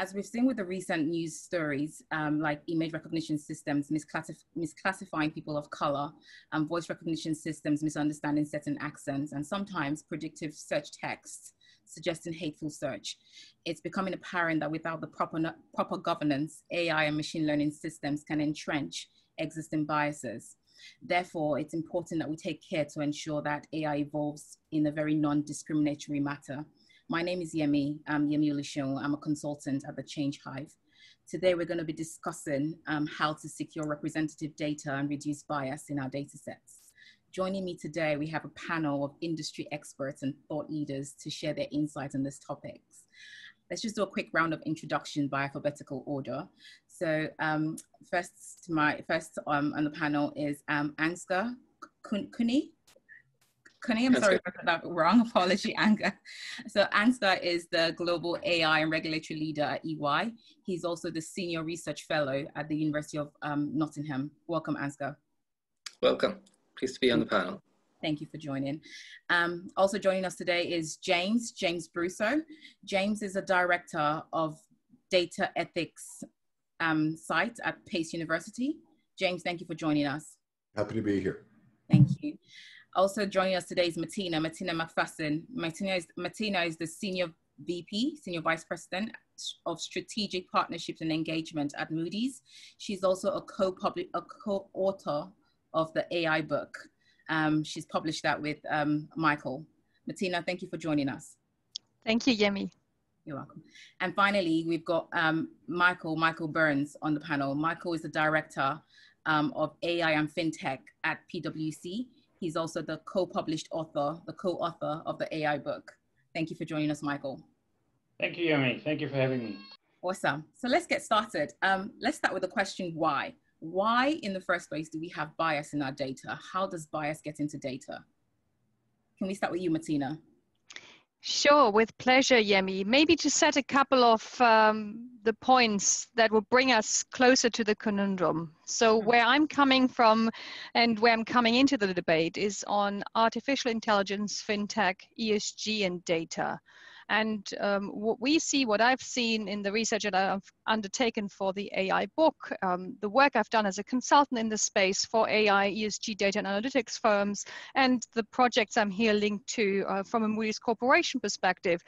As we've seen with the recent news stories, like image recognition systems misclassifying people of color, voice recognition systems misunderstanding certain accents, and sometimes predictive search texts suggesting hateful search, it's becoming apparent that without the proper governance, AI and machine learning systems can entrench existing biases. Therefore, it's important that we take care to ensure that AI evolves in a very non-discriminatory manner. My name is Yemi. I'm Yemi Oluseun. I'm a consultant at the Change Hive. Today, we're going to be discussing how to secure representative data and reduce bias in our data sets. Joining me today, we have a panel of industry experts and thought leaders to share their insights on these topics. Let's just do a quick round of introduction by alphabetical order. So first on the panel is Ansgar Kuni. I'm sorry if I got that wrong, apology, Ansgar. So Ansgar is the Global AI and Regulatory Leader at EY. He's also the Senior Research Fellow at the University of Nottingham. Welcome, Ansgar. Welcome. Pleased to be on the panel. Thank you for joining. Also joining us today is James Brusso. James is a director of data ethics site at Pace University. James, thank you for joining us. Happy to be here. Thank you. Also joining us today is Martina McPherson. Martina is the Senior VP, Senior Vice President of Strategic Partnerships and Engagement at Moody's. She's also a co-author of the AI book. She's published that with Michael. Martina, thank you for joining us. Thank you, Yemi. You're welcome. And finally, we've got Michael Burns on the panel. Michael is the Director of AI and FinTech at PwC. He's also the co-author of the AI book. Thank you for joining us, Michael. Thank you, Yemi. Thank you for having me. Awesome. So let's get started. Let's start with the question, why? Why, in the first place, do we have bias in our data? How does bias get into data? Can we start with you, Martina? Sure, with pleasure, Yemi. Maybe to set a couple of the points that will bring us closer to the conundrum. So where I'm coming from and where I'm coming into the debate is on artificial intelligence, fintech, ESG, and data. And what I've seen in the research that I've undertaken for the AI book, the work I've done as a consultant in the space for AI, ESG data and analytics firms, and the projects I'm here linked to from a Moody's Corporation perspective,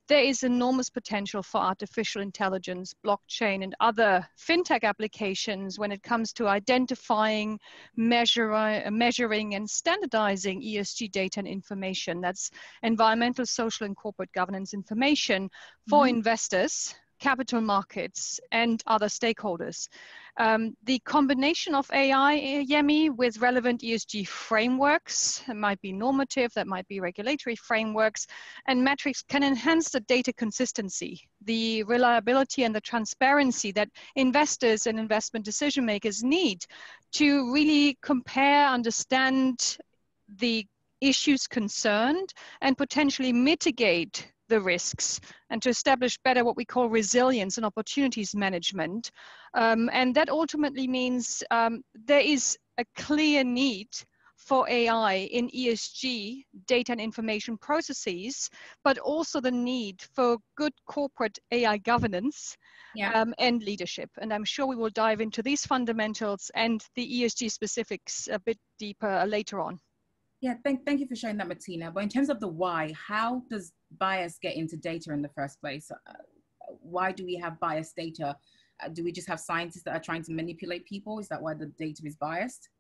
there is enormous potential for artificial intelligence, blockchain, and other fintech applications when it comes to identifying, measuring, and standardizing ESG data and information. That's environmental, social, and corporate governance information for investors, capital markets, and other stakeholders. The combination of AI, Yemi, with relevant ESG frameworks, it might be normative, that might be regulatory frameworks, and metrics can enhance the data consistency, the reliability and the transparency that investors and investment decision makers need to really compare, understand the issues concerned, and potentially mitigate the risks, and to establish better what we call resilience and opportunities management. And that ultimately means there is a clear need for AI in ESG data and information processes, but also the need for good corporate AI governance and leadership. And I'm sure we will dive into these fundamentals and the ESG specifics a bit deeper later on. Yeah, thank you for sharing that, Martina. But in terms of the why, how does bias get into data in the first place? Why do we have biased data? Do we just have scientists that are trying to manipulate people? Is that why the data is biased?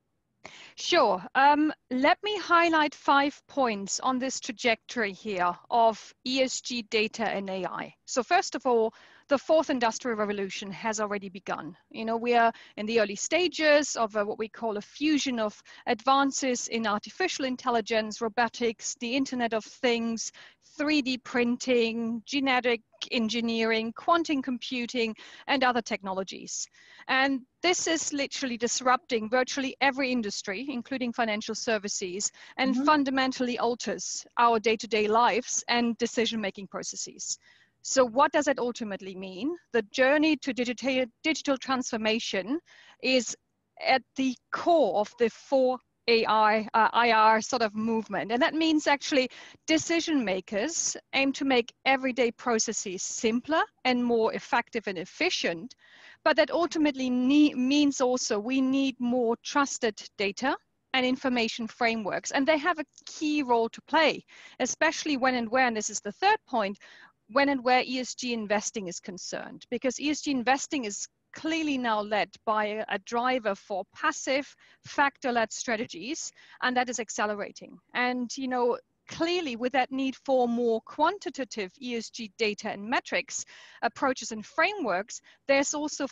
Sure. Let me highlight 5 points on this trajectory here of ESG data and AI. So first of all, the fourth industrial revolution has already begun. You know, we are in the early stages of what we call a fusion of advances in artificial intelligence, robotics, the Internet of Things, 3D printing, genetic engineering, quantum computing, and other technologies. And this is literally disrupting virtually every industry, including financial services, and fundamentally alters our day-to-day lives and decision-making processes. So what does it ultimately mean? The journey to digital transformation is at the core of the 4 IR sort of movement. And that means actually decision makers aim to make everyday processes simpler and more effective and efficient. But that ultimately means also we need more trusted data and information frameworks. And they have a key role to play, especially when and where, and this is the third point, when and where ESG investing is concerned. Because ESG investing is clearly now led by a driver for passive factor-led strategies, and that is accelerating. And clearly with that need for more quantitative ESG data and metrics approaches and frameworks, there's also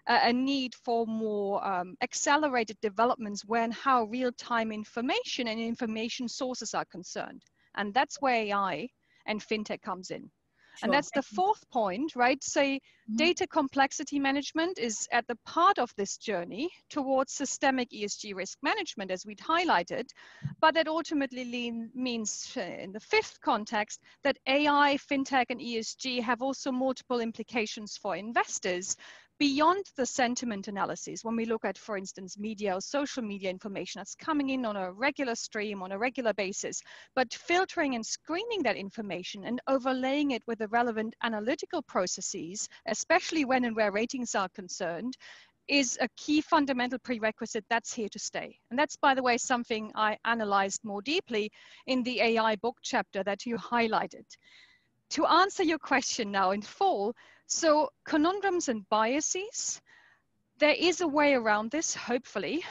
a need for more accelerated developments when how real-time information and information sources are concerned. And that's where AI and fintech comes in. Sure. And that's the fourth point, right? So data complexity management is at the part of this journey towards systemic ESG risk management, as we'd highlighted. But that ultimately means, in the fifth context, that AI, fintech, and ESG have also multiple implications for investors beyond the sentiment analysis. When we look at, for instance, media or social media information that's coming in on a regular stream, on a regular basis, but filtering and screening that information and overlaying it with the relevant analytical processes, especially when and where ratings are concerned, is a key fundamental prerequisite that's here to stay. And that's, by the way, something I analyzed more deeply in the AI book chapter that you highlighted. To answer your question now in full, so conundrums and biases, there is a way around this, hopefully,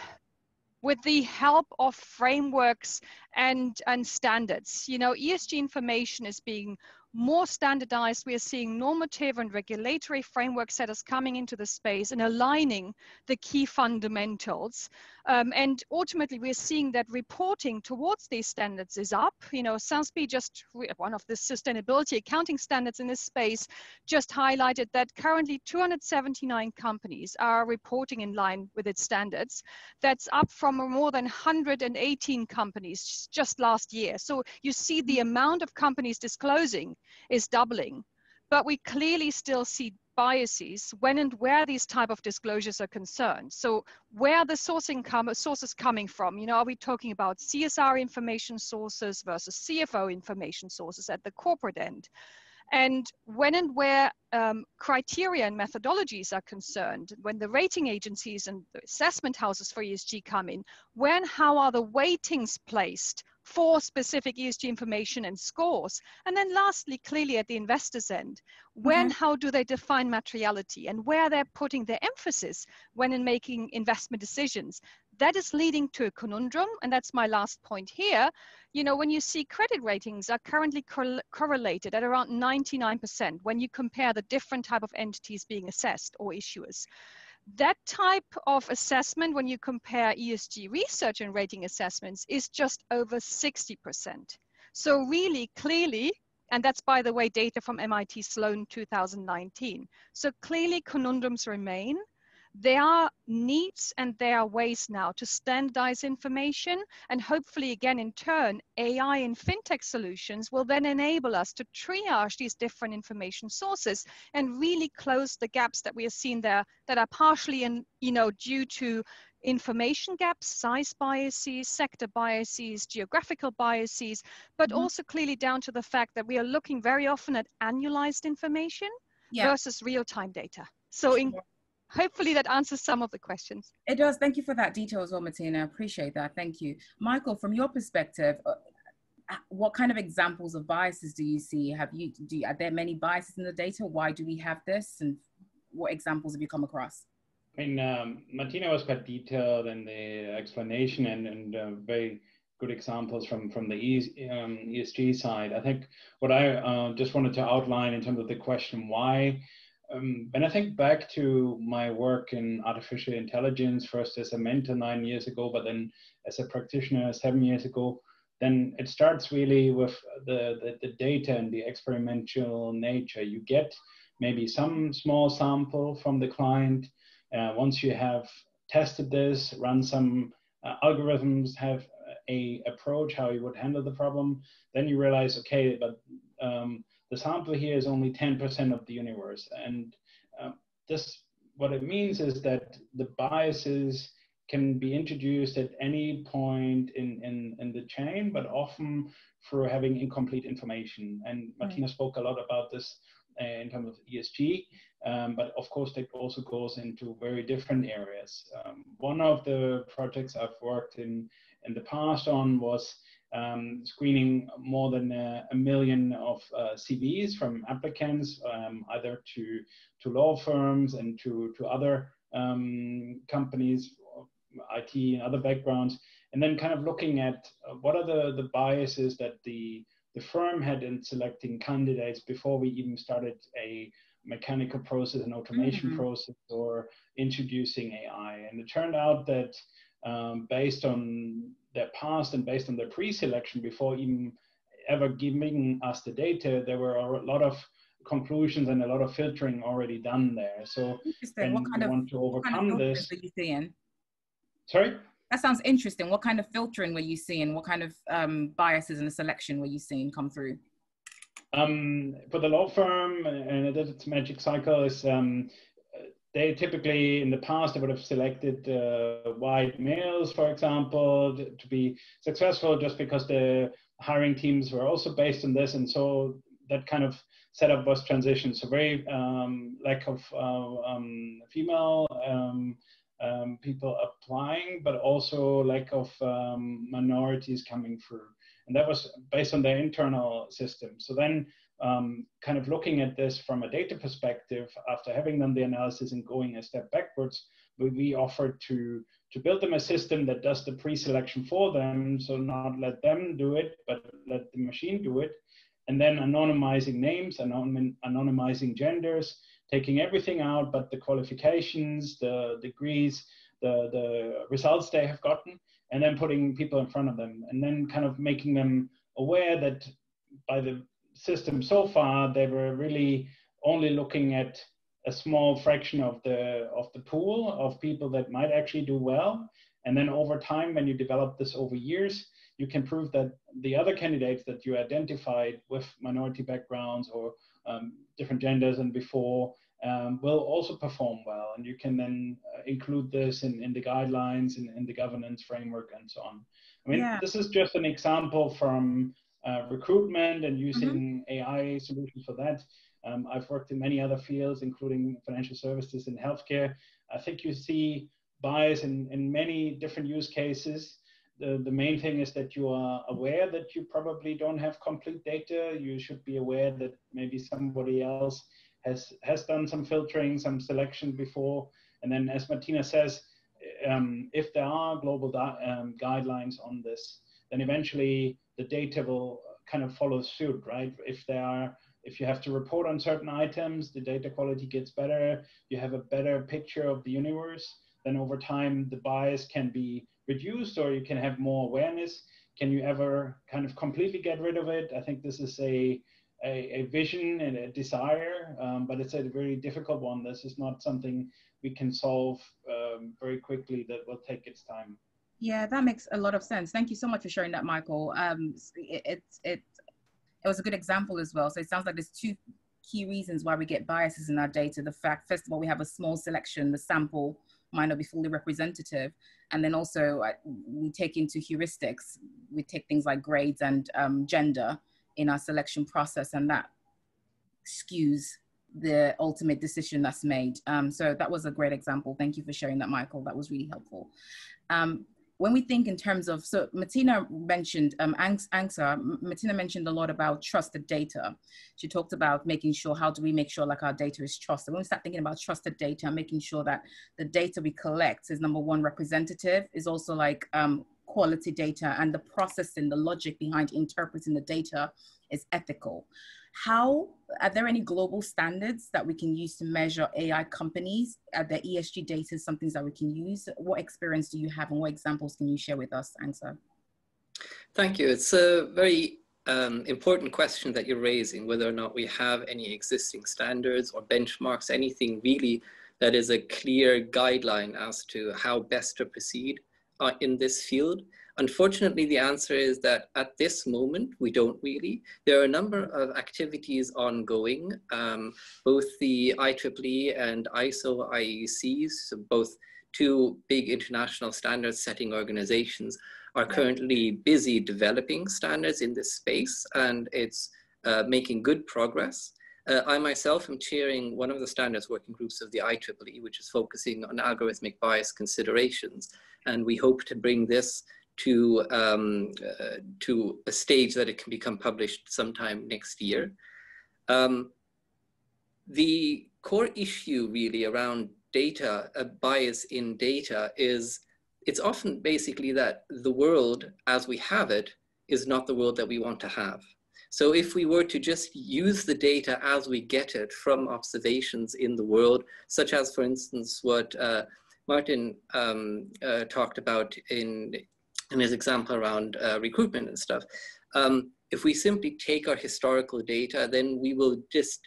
with the help of frameworks and standards. ESG information is being more standardized. We are seeing normative and regulatory framework setters coming into the space and aligning the key fundamentals. And ultimately, we're seeing that reporting towards these standards is up. SASB, just one of the sustainability accounting standards in this space, just highlighted that currently 279 companies are reporting in line with its standards. That's up from more than 118 companies just last year. So you see the amount of companies disclosing is doubling, but we clearly still see biases when and where these type of disclosures are concerned. So where the sources coming from, are we talking about CSR information sources versus CFO information sources at the corporate end? And when and where criteria and methodologies are concerned, when the rating agencies and the assessment houses for ESG come in, when, how are the weightings placed for specific ESG information and scores? And then lastly, clearly at the investor's end, when, how do they define materiality and where they're putting their emphasis when in making investment decisions? That is leading to a conundrum, and that's my last point here. When you see credit ratings are currently correlated at around 99% when you compare the different type of entities being assessed or issuers. That type of assessment, when you compare ESG research and rating assessments, is just over 60%. So really clearly, and that's, by the way, data from MIT Sloan 2019. So clearly conundrums remain. There are needs and there are ways now to standardize information, and hopefully again in turn AI and fintech solutions will then enable us to triage these different information sources and really close the gaps that we have seen there that are partially due to information gaps, size biases, sector biases, geographical biases, but also clearly down to the fact that we are looking very often at annualized information versus real-time data. So hopefully that answers some of the questions. It does. Thank you for that detail as well, Martina. I appreciate that. Thank you. Michael, from your perspective, what kind of examples of biases do you see? Are there many biases in the data? Why do we have this? And what examples have you come across? I mean, Martina was quite detailed in the explanation and very good examples from the ESG side. I think what I just wanted to outline in terms of the question why, when I think back to my work in artificial intelligence, first as a mentor 9 years ago, but then as a practitioner 7 years ago, then it starts really with the data and the experimental nature. You get maybe some small sample from the client. Once you have tested this, run some algorithms, have a approach how you would handle the problem, then you realize, okay, but the sample here is only 10% of the universe. And this, what it means is that the biases can be introduced at any point in the chain, but often through having incomplete information. And Martina spoke a lot about this in terms of ESG, but of course that also goes into very different areas. One of the projects I've worked in the past on was screening more than 1 million of CVs from applicants, either to law firms and to other companies, IT and other backgrounds, and then kind of looking at what are the biases that the firm had in selecting candidates before we even started a mechanical process, an automation process, or introducing AI. And it turned out that based on their past and based on their pre-selection, before even ever giving us the data, there were a lot of conclusions and a lot of filtering already done there. So when what kind we of, want to overcome this. Are you seeing? Sorry? That sounds interesting. What kind of filtering were you seeing? What kind of biases in the selection were you seeing come through? For the law firm, and it did its magic cycle, is they typically in the past they would have selected white males, for example, to be successful, just because the hiring teams were also based on this, and so that kind of setup was transitioned. So very lack of female people applying, but also lack of minorities coming through. And that was based on their internal system. So then kind of looking at this from a data perspective, after having done the analysis and going a step backwards, we offered to build them a system that does the pre-selection for them. So not let them do it, but let the machine do it. And then anonymizing names, anonymizing genders, taking everything out but the qualifications, the degrees, the results they have gotten, and then putting people in front of them, and then kind of making them aware that by the system so far, they were really only looking at a small fraction of the pool of people that might actually do well. And then over time, when you develop this over years, you can prove that the other candidates that you identified with minority backgrounds or different genders and before will also perform well. And you can then include this in the guidelines, in the governance framework and so on. I mean, This is just an example from recruitment and using AI solutions for that. I've worked in many other fields, including financial services and healthcare. I think you see bias in many different use cases. The main thing is that you are aware that you probably don't have complete data. You should be aware that maybe somebody else has done some filtering, some selection before. And then, as Martina says, if there are global guidelines on this, then eventually the data will kind of follow suit, right? If you have to report on certain items, the data quality gets better, you have a better picture of the universe, then over time the bias can be reduced, or you can have more awareness. Can you ever kind of completely get rid of it? I think this is a vision and a desire, but it's a very difficult one. This is not something we can solve very quickly. That will take its time. Yeah, that makes a lot of sense. Thank you so much for sharing that, Michael. It was a good example as well. So it sounds like there's two key reasons why we get biases in our data. The fact, first of all, we have a small selection, the sample might not be fully representative. And then also we take into heuristics, we take things like grades and gender in our selection process, and that skews the ultimate decision that's made. So that was a great example. Thank you for sharing that, Michael. That was really helpful. When we think in terms of, so Martina mentioned, Martina mentioned a lot about trusted data. She talked about making sure, how do we make sure like our data is trusted? When we start thinking about trusted data, making sure that the data we collect is number one, representative, is also like quality data, and the processing, the logic behind interpreting the data is ethical. Are there any global standards that we can use to measure AI companies? Are the ESG data some things that we can use? What experience do you have, and what examples can you share with us, Angsa? Thank you. It's a very important question that you're raising, whether or not we have any existing standards or benchmarks, anything really that is a clear guideline as to how best to proceed in this field. Unfortunately, the answer is that at this moment, we don't really. There are a number of activities ongoing, both the IEEE and ISO IECs, so both two big international standards setting organizations are currently busy developing standards in this space, and it's making good progress. I myself am chairing one of the standards working groups of the IEEE, which is focusing on algorithmic bias considerations. And we hope to bring this to a stage that it can become published sometime next year. The core issue really around data, bias in data, is it's often basically that the world as we have it is not the world that we want to have. So if we were to just use the data as we get it from observations in the world, such as, for instance, what Martin talked about in his example around recruitment and stuff, if we simply take our historical data, then we will just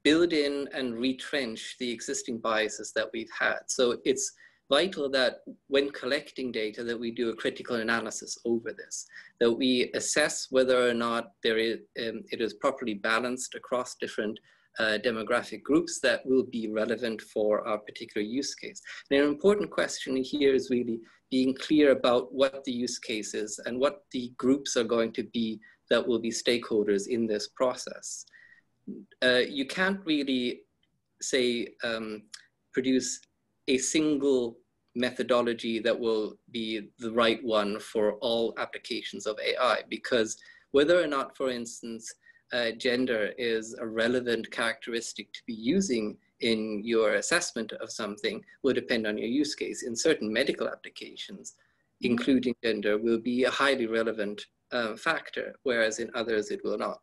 build in and retrench the existing biases that we've had. So it's vital that when collecting data that we do a critical analysis over this, that we assess whether or not it is properly balanced across different demographic groups that will be relevant for our particular use case. And an important question here is really being clear about what the use case is and what the groups are going to be that will be stakeholders in this process. You can't really say produce a single methodology that will be the right one for all applications of AI, because whether or not, for instance, gender is a relevant characteristic to be using in your assessment of something will depend on your use case. In certain medical applications, including gender will be a highly relevant factor, whereas in others it will not.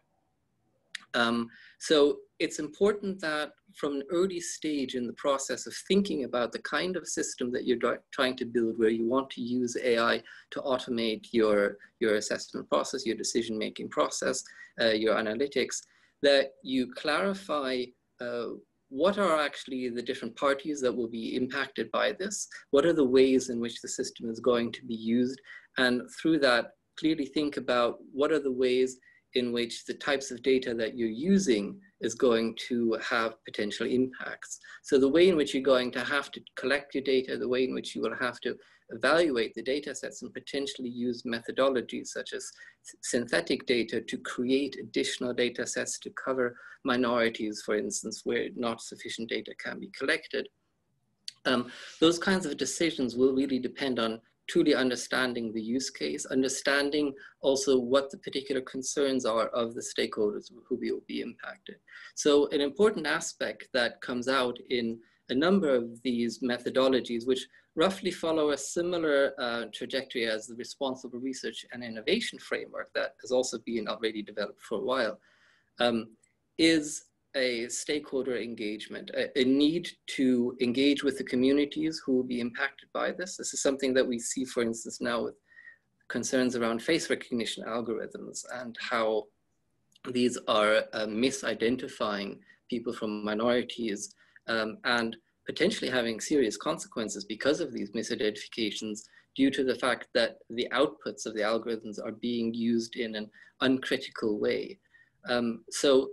So it's important that from an early stage in the process of thinking about the kind of system that you're trying to build, where you want to use AI to automate your assessment process, your decision-making process, your analytics, that you clarify what are actually the different parties that will be impacted by this, what are the ways in which the system is going to be used, and through that, clearly think about what are the ways in which the types of data that you're using is going to have potential impacts. So the way in which you're going to have to collect your data, the way in which you will have to evaluate the data sets and potentially use methodologies such as synthetic data to create additional data sets to cover minorities, for instance, where not sufficient data can be collected. Those kinds of decisions will really depend on truly understanding the use case, understanding also what the particular concerns are of the stakeholders who will be impacted. So an important aspect that comes out in a number of these methodologies, which roughly follow a similar trajectory as the responsible research and innovation framework that has also been already developed for a while, is a stakeholder engagement, a need to engage with the communities who will be impacted by this. This is something that we see, for instance, now with concerns around face recognition algorithms and how these are misidentifying people from minorities and potentially having serious consequences because of these misidentifications due to the fact that the outputs of the algorithms are being used in an uncritical way. So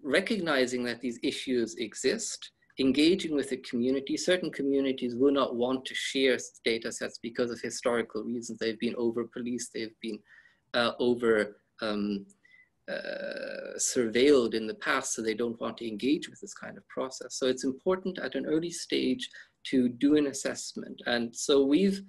recognizing that these issues exist, engaging with the community. Certain communities will not want to share data sets because of historical reasons. They've been over-policed, they've been surveilled in the past, so they don't want to engage with this kind of process. So it's important at an early stage to do an assessment. And so we've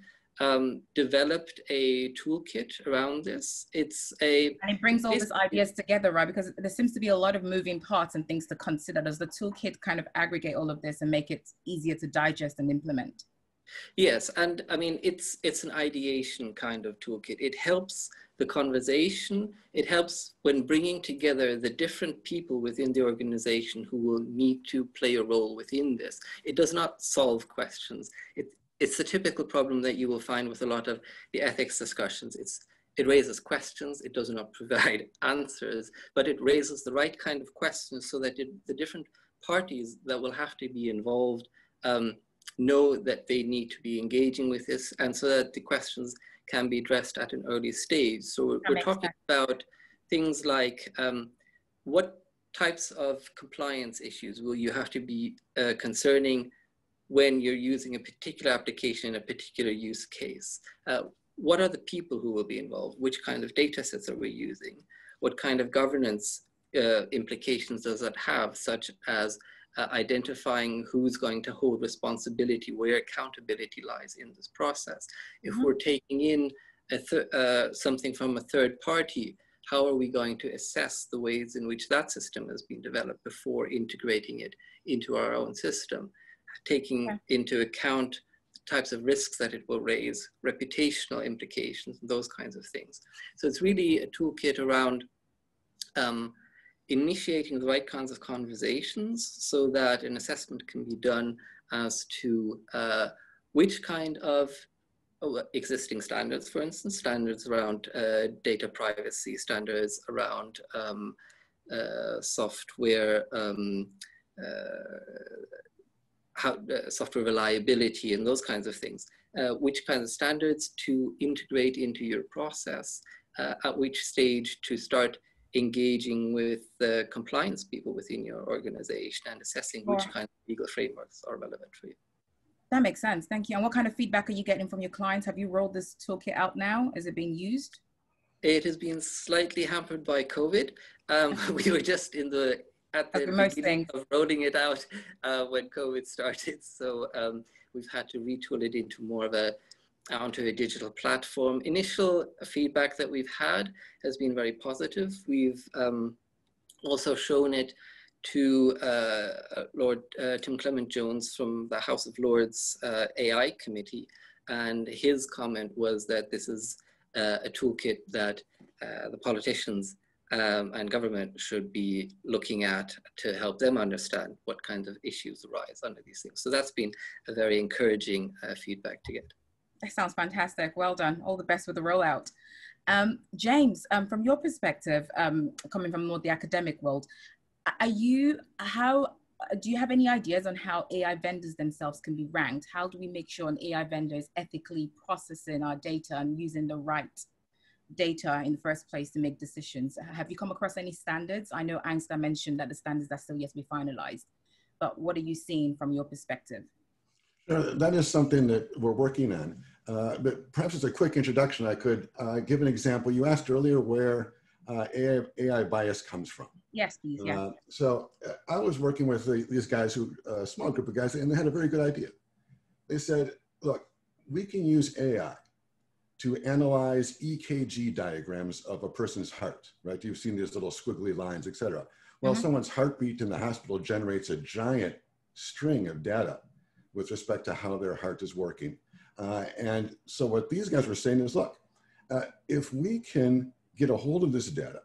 developed a toolkit around this. And it brings all these ideas together, right? Because there seems to be a lot of moving parts and things to consider. Does the toolkit kind of aggregate all of this and make it easier to digest and implement? Yes, and I mean, it's an ideation kind of toolkit. It helps the conversation. It helps when bringing together the different people within the organization who will need to play a role within this. It does not solve questions. It's the typical problem that you will find with a lot of the ethics discussions. It raises questions, it does not provide answers, but it raises the right kind of questions so that the different parties that will have to be involved know that they need to be engaging with this, and so that the questions can be addressed at an early stage. So we're talking about things like what types of compliance issues will you have to be concerning when you're using a particular application in a particular use case. What are the people who will be involved? Which kind of data sets are we using? What kind of governance implications does that have, such as identifying who's going to hold responsibility, where accountability lies in this process? If we're taking in something from a third party, how are we going to assess the ways in which that system has been developed before integrating it into our own system, taking into account the types of risks that it will raise, reputational implications, those kinds of things. So it's really a toolkit around initiating the right kinds of conversations so that an assessment can be done as to which kind of existing standards, for instance, standards around data privacy, standards around software, software reliability and those kinds of things, which kinds of standards to integrate into your process, at which stage to start engaging with the compliance people within your organization and assessing which kind of legal frameworks are relevant for you. That makes sense. Thank you. And what kind of feedback are you getting from your clients? Have you rolled this toolkit out now? Is it being used? It has been slightly hampered by COVID. We were just at the beginning of rolling it out when COVID started. So we've had to retool it into more of onto a digital platform. Initial feedback that we've had has been very positive. We've also shown it to Lord Tim Clement-Jones from the House of Lords AI committee, and his comment was that this is a toolkit that the politicians and government should be looking at to help them understand what kinds of issues arise under these things. So that's been a very encouraging feedback to get. That sounds fantastic. Well done. All the best with the rollout. James, from your perspective, coming from more the academic world, do you have any ideas on how AI vendors themselves can be ranked? How do we make sure an AI vendor is ethically processing our data and using the right data in the first place to make decisions? Have you come across any standards? I know Angsta mentioned that the standards are still yet to be finalized, but what are you seeing from your perspective? That is something that we're working on. But perhaps as a quick introduction, I could give an example. You asked earlier where AI bias comes from. Yes, please. Yeah. So I was working with these guys, a small group of guys, and they had a very good idea. They said, look, we can use AI to analyze EKG diagrams of a person's heart, right? You've seen these little squiggly lines, et cetera. Well, someone's heartbeat in the hospital generates a giant string of data with respect to how their heart is working. And so what these guys were saying is, look, if we can get a hold of this data,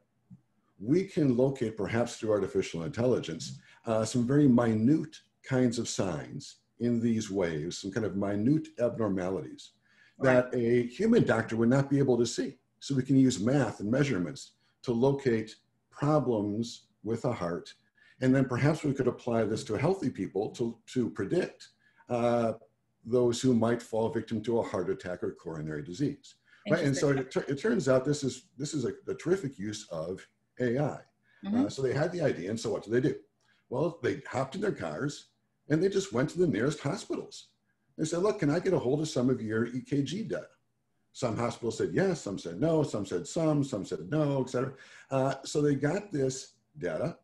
we can locate, perhaps through artificial intelligence, some very minute kinds of signs in these waves, some kind of minute abnormalities that a human doctor would not be able to see. So we can use math and measurements to locate problems with a heart. And then perhaps we could apply this to healthy people to predict those who might fall victim to a heart attack or coronary disease. Right? And so it turns out this is a terrific use of AI. So they had the idea, and so what do? Well, they hopped in their cars and they just went to the nearest hospitals. They said, look, can I get a hold of some of your EKG data? Some hospitals said yes, some said no, some said some said no, et cetera. So they got this data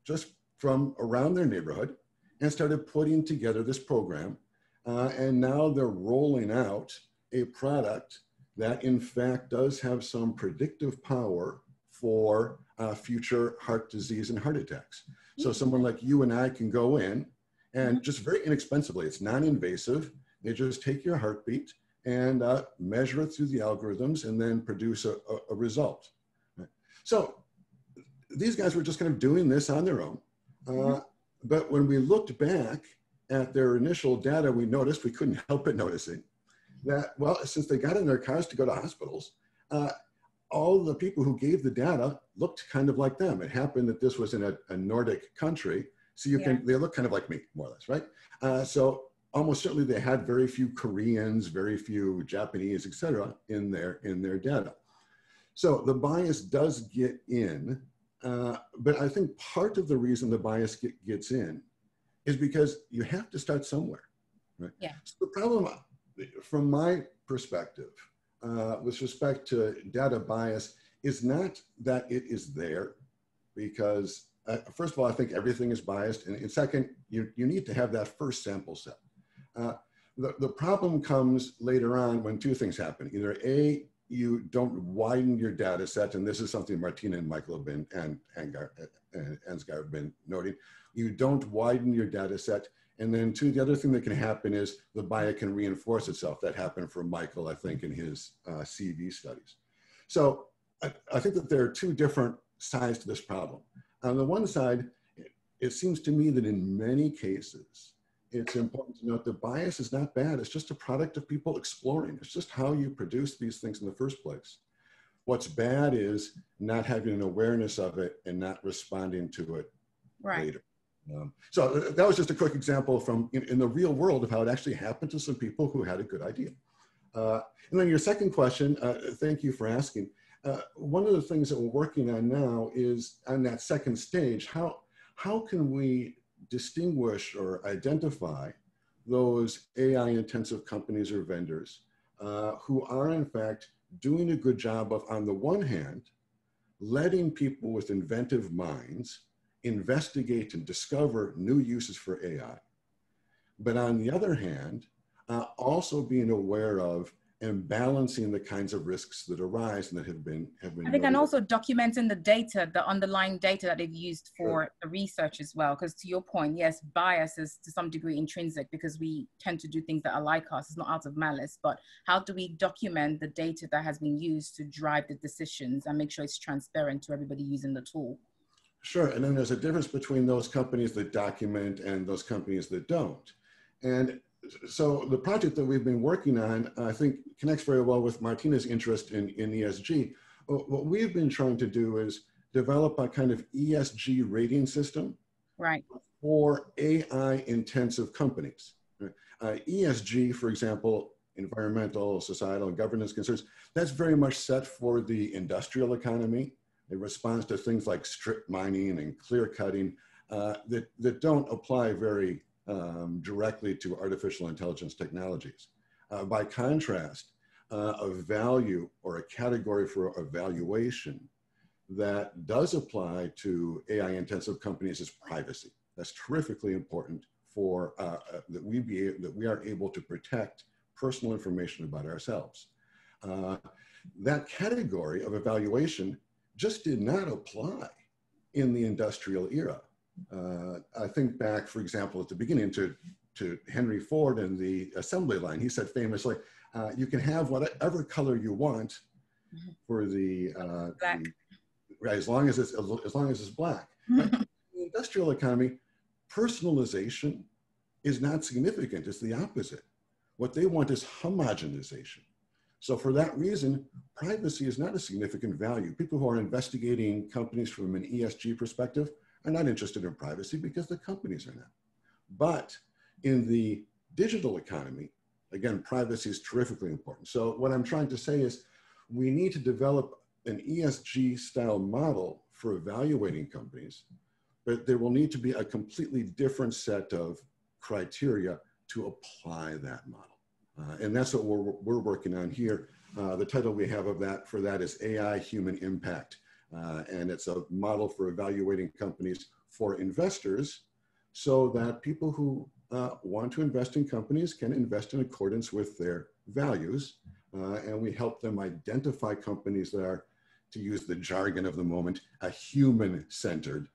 just from around their neighborhood and started putting together this program. And now they're rolling out a product that in fact does have some predictive power for future heart disease and heart attacks. So someone like you and I can go in and just very inexpensively, it's non-invasive. They just take your heartbeat and measure it through the algorithms and then produce a result. So these guys were just kind of doing this on their own. But when we looked back at their initial data, we noticed, we couldn't help but noticing that, well, since they got in their cars to go to hospitals, all the people who gave the data looked kind of like them. It happened that this was in a Nordic country, so they look kind of like me, more or less, right? So almost certainly they had very few Koreans, very few Japanese, et cetera, in their data. So the bias does get in, but I think part of the reason the bias gets in is because you have to start somewhere. right? Yeah. So the problem, from my perspective, with respect to data bias, is not that it is there, because first of all, I think everything is biased, and second, you need to have that first sample set. The problem comes later on when two things happen. Either A, you don't widen your data set, and this is something Martina and Michael have been, and Ansgar have been noting. You don't widen your data set, and then two, the other thing that can happen is the bias can reinforce itself. That happened for Michael, I think, in his CV studies. So I think that there are two different sides to this problem. On the one side, it seems to me that in many cases, it's important to note that bias is not bad. It's just a product of people exploring. It's just how you produce these things in the first place. What's bad is not having an awareness of it and not responding to it later. So that was just a quick example from in the real world of how it actually happened to some people who had a good idea. And then your second question, thank you for asking. One of the things that we're working on now is on that second stage, how can we distinguish or identify those AI intensive companies or vendors who are in fact doing a good job of, on the one hand, letting people with inventive minds investigate and discover new uses for AI, but on the other hand, also being aware of and balancing the kinds of risks that arise and that have been I think, and also documenting the data, the underlying data that they've used for the research as well. Because to your point, yes, bias is to some degree intrinsic because we tend to do things that are like us. It's not out of malice, but how do we document the data that has been used to drive the decisions and make sure it's transparent to everybody using the tool? Sure, and then there's a difference between those companies that document and those companies that don't. And so the project that we've been working on, I think, connects very well with Martina's interest in ESG. What we've been trying to do is develop a kind of ESG rating system for AI-intensive companies. ESG, for example, environmental, societal, and governance concerns, that's very much set for the industrial economy. It responds to things like strip mining and clear cutting that don't apply very directly to artificial intelligence technologies. By contrast, a value or a category for evaluation that does apply to AI intensive companies is privacy. That's terrifically important for that we are able to protect personal information about ourselves. That category of evaluation just did not apply in the industrial era. I think back, for example, at the beginning to Henry Ford and the assembly line. He said famously, you can have whatever color you want for the, as long as it's black. Right? In the industrial economy, personalization is not significant. It's the opposite. What they want is homogenization. So for that reason, privacy is not a significant value. People who are investigating companies from an ESG perspective are not interested in privacy because the companies are not. But in the digital economy, again, privacy is terrifically important. So what I'm trying to say is we need to develop an ESG style model for evaluating companies, but there will need to be a completely different set of criteria to apply that model. And that's what we're working on here. The title we have for that is AI Human Impact. And it's a model for evaluating companies for investors so that people who want to invest in companies can invest in accordance with their values. And we help them identify companies that are, to use the jargon of the moment, a human-centered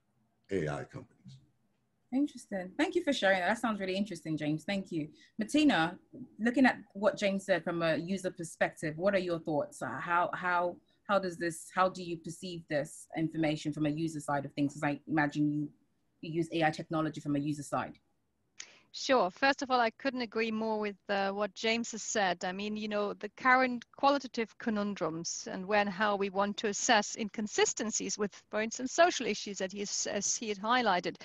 AI companies. Interesting. Thank you for sharing that. That sounds really interesting, James. Thank you. Martina, looking at what James said from a user perspective, what are your thoughts? How do you perceive this information from a user side of things? Because I imagine you use AI technology from a user side. Sure. First of all, I couldn't agree more with what James has said. I mean, you know, the current qualitative conundrums and when how we want to assess inconsistencies with, for instance, social issues that as he had highlighted,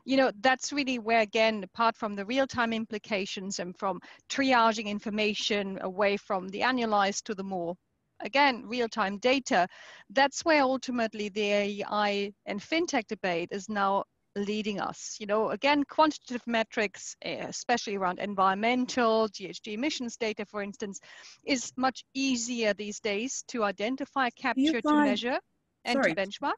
you know, that's really where, again, apart from the real-time implications and from triaging information away from the annualized to the more, again, real-time data, that's where ultimately the AI and fintech debate is now leading us. You know, again, quantitative metrics, especially around environmental, GHG emissions data, for instance, is much easier these days to identify, capture, to measure, and to benchmark.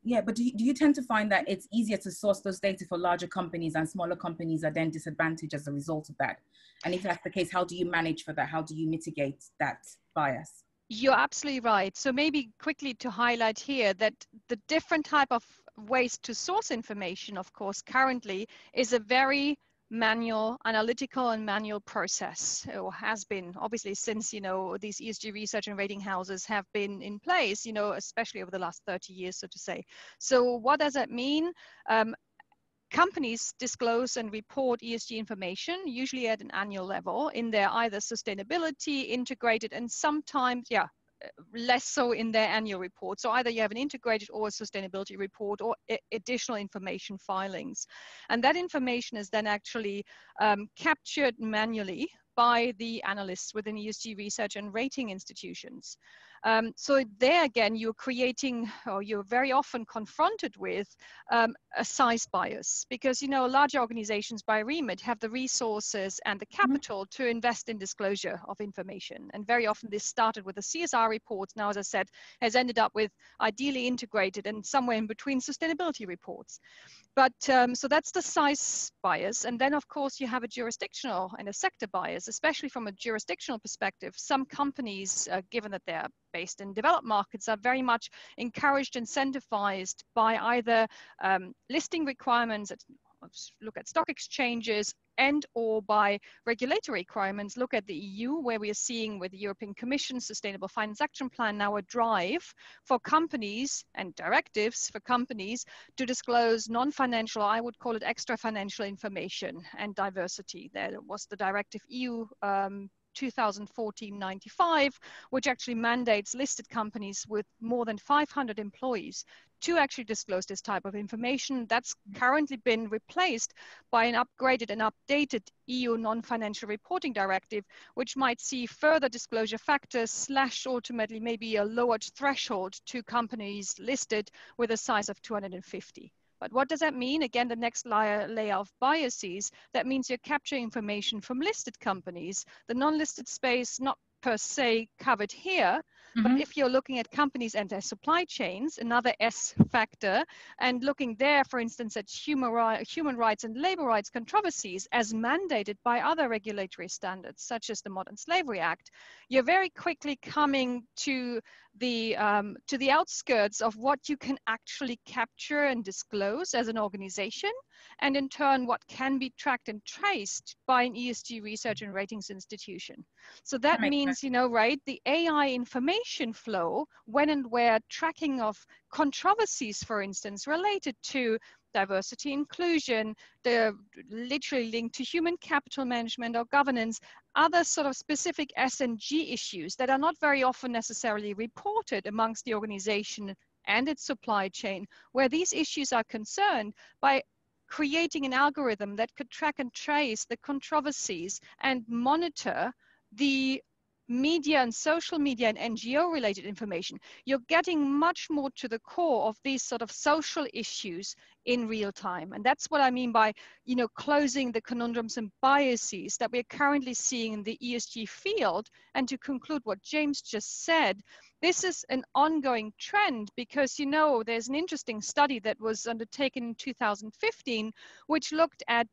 Yeah, but do you tend to find that it's easier to source those data for larger companies and smaller companies are then disadvantaged as a result of that? And if that's the case, how do you manage for that? How do you mitigate that bias? You're absolutely right. So maybe quickly to highlight here that the different type of ways to source information, of course, currently is a very manual, analytical and manual process, or has been obviously since, you know, these ESG research and rating houses have been in place, you know, especially over the last 30 years, so to say. So what does that mean? Companies disclose and report ESG information, usually at an annual level, in their either sustainability, integrated, and sometimes, less so in their annual report. So either you have an integrated or a sustainability report or additional information filings. And that information is then actually captured manually by the analysts within ESG research and rating institutions. So there again, you're creating, or you're very often confronted with a size bias, because, you know, larger organizations by remit have the resources and the capital to invest in disclosure of information. And very often this started with the CSR reports. Now, as I said, has ended up with ideally integrated and somewhere in between sustainability reports. But so that's the size bias. And then, of course, you have a jurisdictional and a sector bias, especially from a jurisdictional perspective. Some companies, given that they're based in developed markets, are very much encouraged, incentivized by either listing requirements, look at stock exchanges, and or by regulatory requirements. Look at the EU, where we are seeing with the European Commission Sustainable Finance Action Plan now a drive for companies and directives for companies to disclose non-financial, I would call it extra financial information and diversity. There was the directive EU 2014-95, which actually mandates listed companies with more than 500 employees to actually disclose this type of information. That's currently been replaced by an upgraded and updated EU non-financial reporting directive, which might see further disclosure factors / ultimately maybe a lowered threshold to companies listed with a size of 250. But what does that mean? Again, the next layer of biases, that means you're capturing information from listed companies. The non-listed space, not per se covered here, but if you're looking at companies and their supply chains, another S factor, and looking there, for instance, at human rights and labor rights controversies as mandated by other regulatory standards, such as the Modern Slavery Act, you're very quickly coming to the outskirts of what you can actually capture and disclose as an organization, and in turn, what can be tracked and traced by an ESG research and ratings institution. So that means, you know, right, the AI information flow, when and where tracking of controversies, for instance, related to diversity, inclusion, they're literally linked to human capital management or governance, other sort of specific S&G issues that are not very often necessarily reported amongst the organization and its supply chain, where these issues are concerned, by creating an algorithm that could track and trace the controversies and monitor the media and social media and NGO related information, you're getting much more to the core of these sort of social issues in real time. And that's what I mean by, you know, closing the conundrums and biases that we're currently seeing in the ESG field. And to conclude what James just said, this is an ongoing trend because, you know, there's an interesting study that was undertaken in 2015, which looked at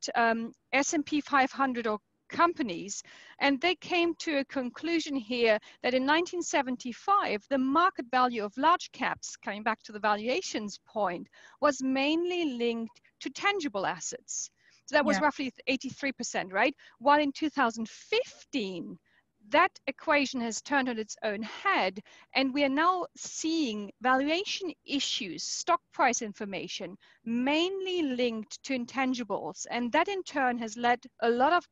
S&P 500 or companies, and they came to a conclusion here that in 1975 the market value of large caps, coming back to the valuations point, was mainly linked to tangible assets. So that was roughly 83%, right? While in 2015 that equation has turned on its own head, and we are now seeing valuation issues, stock price information, mainly linked to intangibles, and that in turn has led a lot of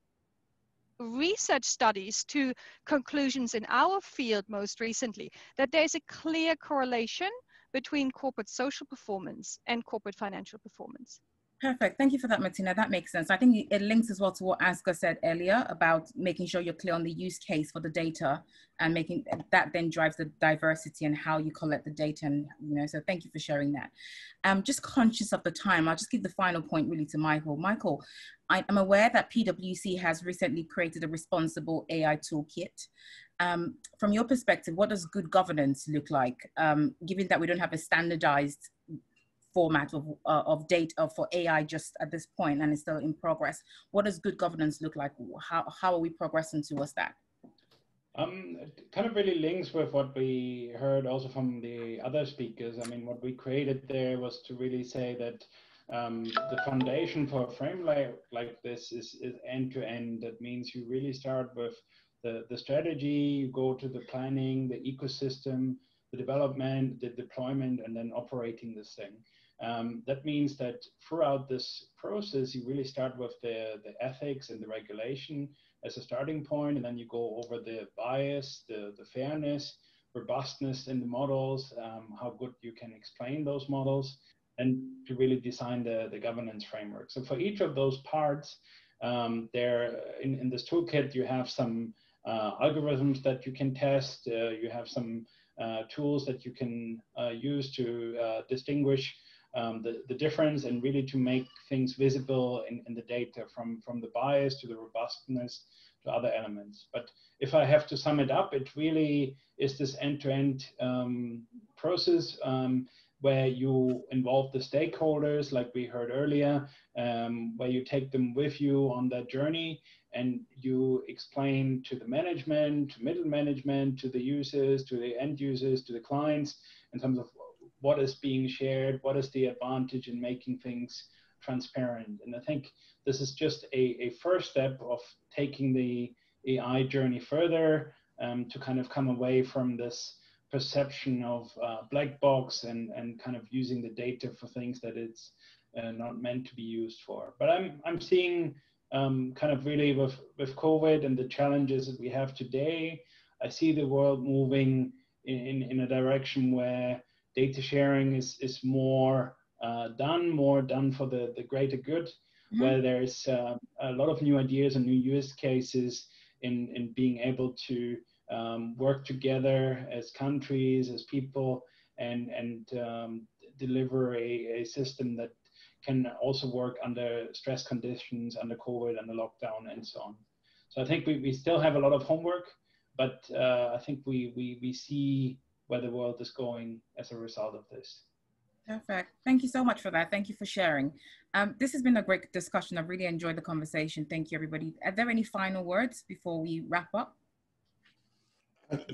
research studies to conclusions in our field most recently that there's a clear correlation between corporate social performance and corporate financial performance. Perfect. Thank you for that, Martina. That makes sense. I think it links as well to what Aska said earlier about making sure you're clear on the use case for the data, and making that then drives the diversity and how you collect the data. And, you know, so thank you for sharing that. Just conscious of the time, I'll just give the final point really to Michael. Michael, I'm aware that PwC has recently created a responsible AI toolkit. From your perspective, what does good governance look like, given that we don't have a standardized format of data for AI just at this point, and it's still in progress? What does good governance look like? How are we progressing towards that? It kind of really links with what we heard also from the other speakers. I mean, what we created there was to really say that the foundation for a framework like this is end to end. That means you really start with the strategy, you go to the planning, the ecosystem, the development, the deployment, and then operating this thing. That means that throughout this process, you really start with the ethics and the regulation as a starting point, and then you go over the bias, the fairness, robustness in the models, how good you can explain those models, and to really design the governance framework. So for each of those parts, there in this toolkit, you have some algorithms that you can test, you have some tools that you can use to distinguish the difference, and really to make things visible in the data, from the bias to the robustness to other elements. But if I have to sum it up, it really is this end-to-end process where you involve the stakeholders, like we heard earlier, where you take them with you on that journey, and you explain to the management, to middle management, to the users, to the end users, to the clients, in terms of what is being shared, what is the advantage in making things transparent. And I think this is just a first step of taking the AI journey further, to kind of come away from this perception of black box and kind of using the data for things that it's not meant to be used for. But I'm seeing kind of really with COVID and the challenges that we have today, I see the world moving in a direction where data sharing is more done for the greater good, where there's a lot of new ideas and new use cases in being able to work together as countries, as people, and deliver a system that can also work under stress conditions, under COVID, under lockdown, and so on. So I think we still have a lot of homework, but I think we see where the world is going as a result of this. Perfect. Thank you so much for that. Thank you for sharing. This has been a great discussion. I've really enjoyed the conversation. Thank you, everybody. Are there any final words before we wrap up?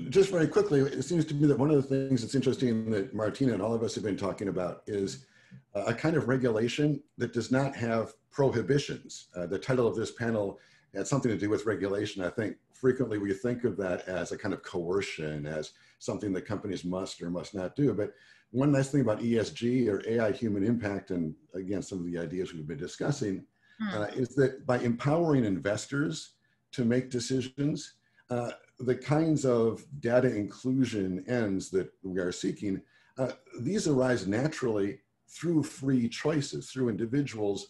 Just very quickly, it seems to me that one of the things that's interesting that Martina and all of us have been talking about is a kind of regulation that does not have prohibitions. The title of this panel had something to do with regulation. I think frequently we think of that as a kind of coercion, as something that companies must or must not do. But one nice thing about ESG, or AI human impact, and again, some of the ideas we've been discussing, is that by empowering investors to make decisions, the kinds of data inclusion ends that we are seeking, these arise naturally through free choices, through individuals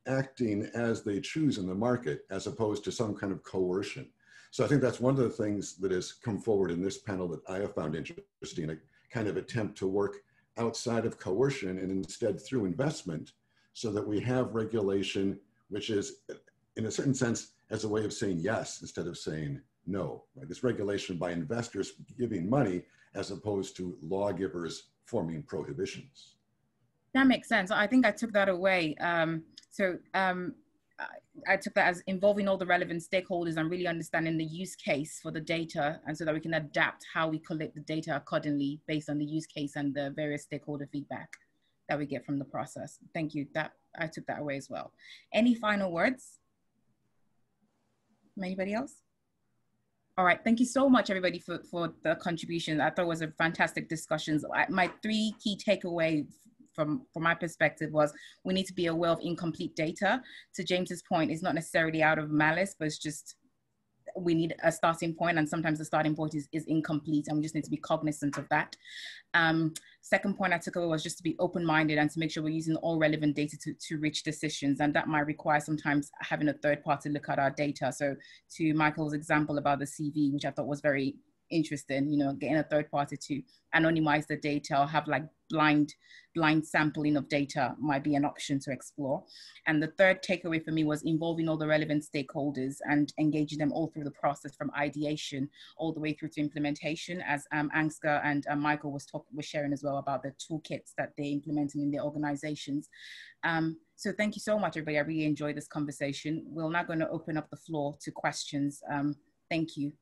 acting as they choose in the market, as opposed to some kind of coercion. So I think that's one of the things that has come forward in this panel that I have found interesting, a kind of attempt to work outside of coercion and instead through investment, so that we have regulation, which is, in a certain sense, as a way of saying yes instead of saying no. Right? This regulation by investors giving money, as opposed to lawgivers forming prohibitions. That makes sense. I think I took that away. I took that as involving all the relevant stakeholders and really understanding the use case for the data, and so that we can adapt how we collect the data accordingly based on the use case and the various stakeholder feedback that we get from the process. Thank you. That I took that away as well. Any final words from anybody else? All right, thank you so much, everybody, for the contribution. I thought it was a fantastic discussion. My three key takeaways from my perspective was, we need to be aware of incomplete data. To James's point, it's not necessarily out of malice, but it's just we need a starting point, and sometimes the starting point is incomplete, and we just need to be cognizant of that. Second point I took away was just to be open-minded and to make sure we're using all relevant data to reach decisions, and that might require sometimes having a third party look at our data. So to Michael's example about the CV, which I thought was very interesting, you know, getting a third party to anonymize the data or have like blind sampling of data might be an option to explore. And the third takeaway for me was involving all the relevant stakeholders and engaging them all through the process, from ideation all the way through to implementation, as Ansgar and Michael was sharing as well about the toolkits that they're implementing in their organizations. So thank you so much, everybody. I really enjoyed this conversation. We're now going to open up the floor to questions. Thank you.